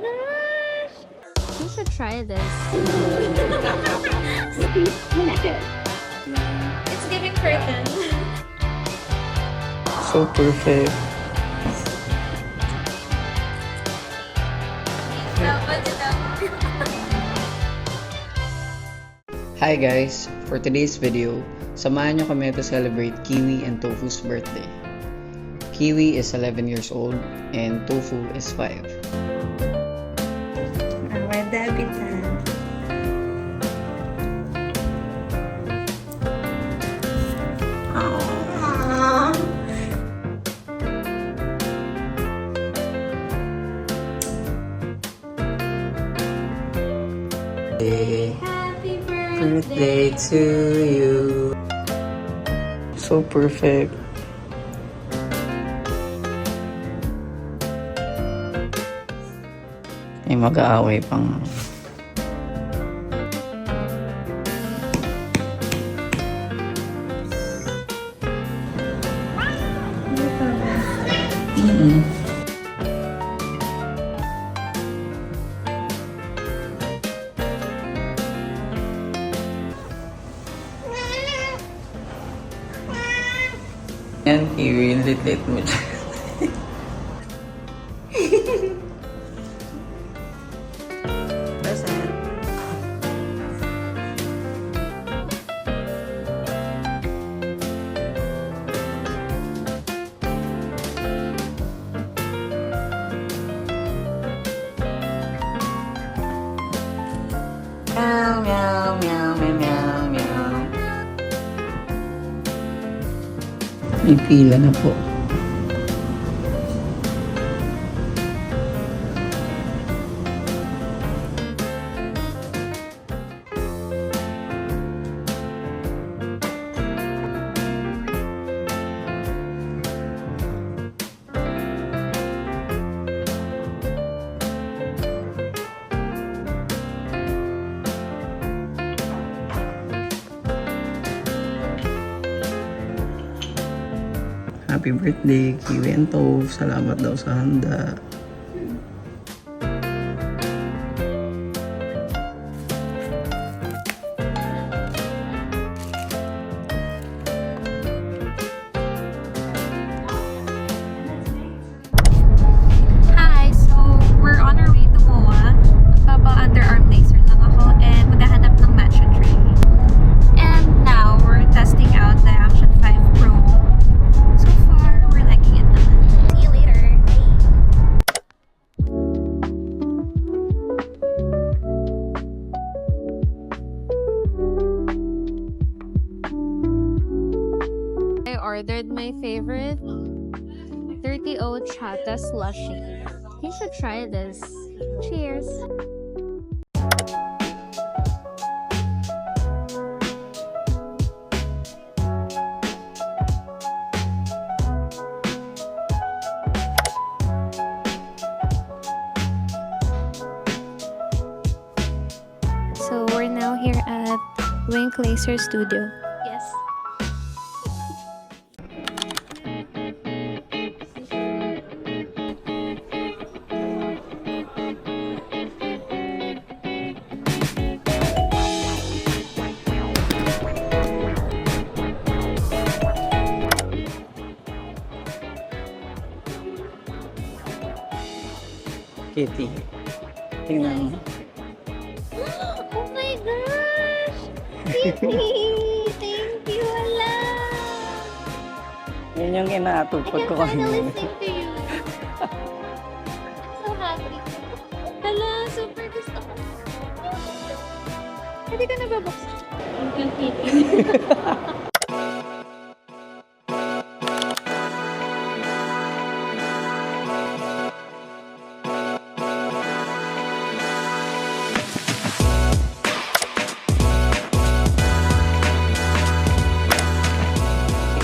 gosh! You should try this. It's giving curtain. So perfect. Hi guys! For today's video, samahan nyo kami to celebrate Kiwi and Tofu's birthday. Kiwi is 11 years old and Tofu is 5. Our debutant. Happy Birthday to you. So perfect. Ay mag-aaway pang yan, Kiwi, lit-lit mo dyan. Present. Meow, meow, meow, meow, meow, meow. May pila na po. Happy birthday, Kiwi and Toph. Salamat daw sa handa. Hi! So, we're on our way to MOA. Magpapa-underarm laser lang ako and maghahanap ng matcha tray. And now, we're testing out the Action 5 Pro. So far, we're liking it naman. See you later! I ordered my favorite 30 Chata slushie. You should try this. Cheers! So we're now here at Wink Laser Studio. Yes. Kitty. Tingnan mo. Oh my gosh! Kitty! Thank you, ala! Yan yung I inaatupag can ko finally kanina. sing to you. I'm so happy. Hala, super gusto ko. Hindi ka nababuksan. Ang Kitty.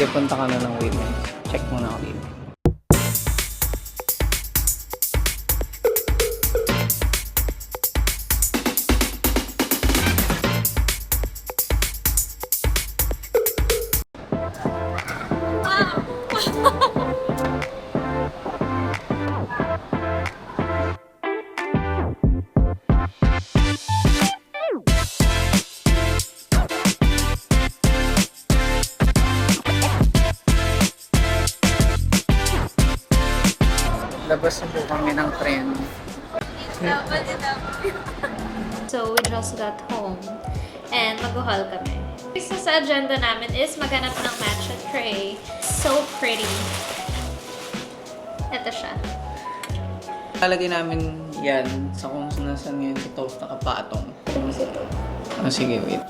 Sige, punta ka na ng women's. Check mo na ako dito. Lalabas na po kami ng tren. So, we just got home and mag-haul kami. Isa sa agenda namin is maghanap ng matcha tray. So pretty. Ito siya. Lalagay namin yan sa kung saan ngayon ito nakapatong. Sige, wait.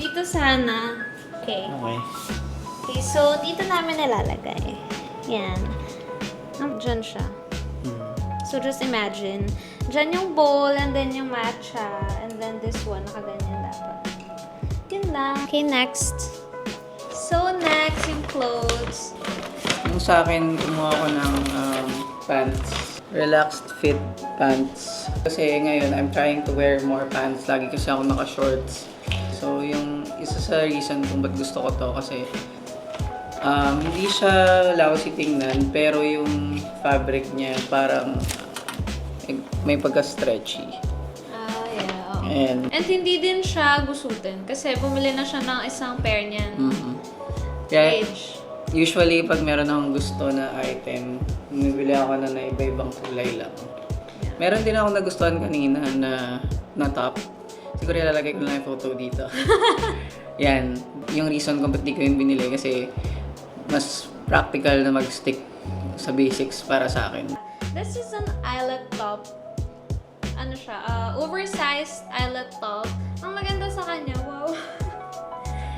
Dito sana. Okay. Okay. Okay, so dito namin nilalagay. Yan. Diyan siya. So just imagine, dyan yung bowl and then yung matcha and then this one, nakaganyan dapat. Yun lang. Okay, next. So next, yung clothes. Yung sa akin, kumuha ko ng pants. Relaxed fit pants. Kasi ngayon, I'm trying to wear more pants. Lagi kasi ako naka-shorts. So, yung isa sa reason kung ba't gusto ko to kasi hindi siya lousy tingnan, pero yung fabric niya parang may pagka-stretchy. Yeah. Oo. And hindi din siya gusutin kasi bumili na siya ng isang pair niyan. kaya, Age. usually, pag meron akong gusto na item, bumibili ako na iba-ibang kulay lang. Meron din ako nagustuhan kanina na top. Siguro ilalagay ko lang yung photo dito. Yan. Yung reason kung ba't di ko yun binili kasi mas practical na mag-stick sa basics para sa akin. This is an eyelet top. Ano siya? Oversized eyelet top. Ang maganda sa kanya, wow.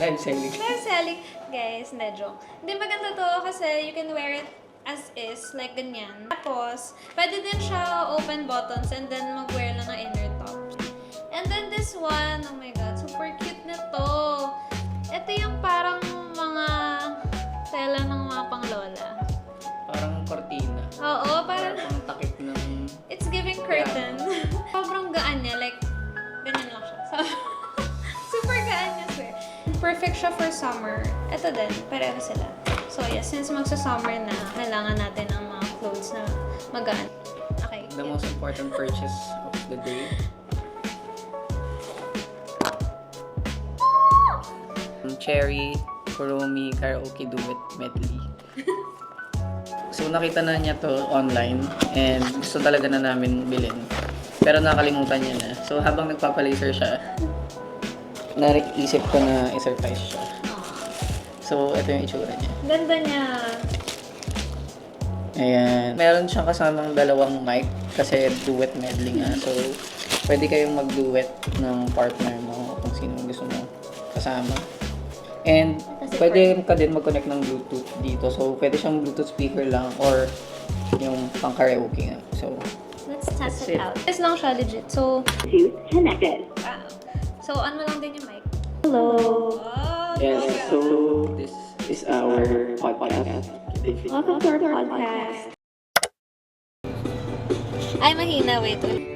Live selling. Live selling. Guys, medyo. Hindi maganda to kasi you can wear it as is, like ganyan. Tapos, pwede din siya open buttons and then mag-wear lang ng inner top. And then this one, oh my god, super cute na to. Ito yung parang mga tela ng mga panglola. Parang kortina. Oo, parang Parang takip ng... it's giving curtain. Sobrang gaan niya, like, ganyan lang siya. Super gaan niya, swear. Perfect siya for summer. Ito din, pareho sila. So yeah, since magsa-summer na, kailangan natin ng mga clothes na magaan. Okay. The most important purchase of the day. Cherry, Kuromi, Karaoke Duet Medley. So nakita na niya to online and gusto talaga na namin bilhin. Pero nakalimutan niya na. So habang nagpapalaser siya, naisip ko na i-surprise siya. So ito yung itsura niya. Ganda niya. Ayan. Meron siyang kasamang dalawang mic kasi duet medley nga. So pwede kayong mag-duet ng partner mo kung sino gusto mo kasama. And pwede ka din mag-connect ng Bluetooth dito. So pwede siyang Bluetooth speaker lang or yung pang karaoke nga. So Let's test That's it it. out. It's lang siya legit. So, Bluetooth connected. wow. So, ano lang din yung mic. Hello. Oh, yes, so this is our podcast. Welcome to our podcast. Ay, mahina. Wait.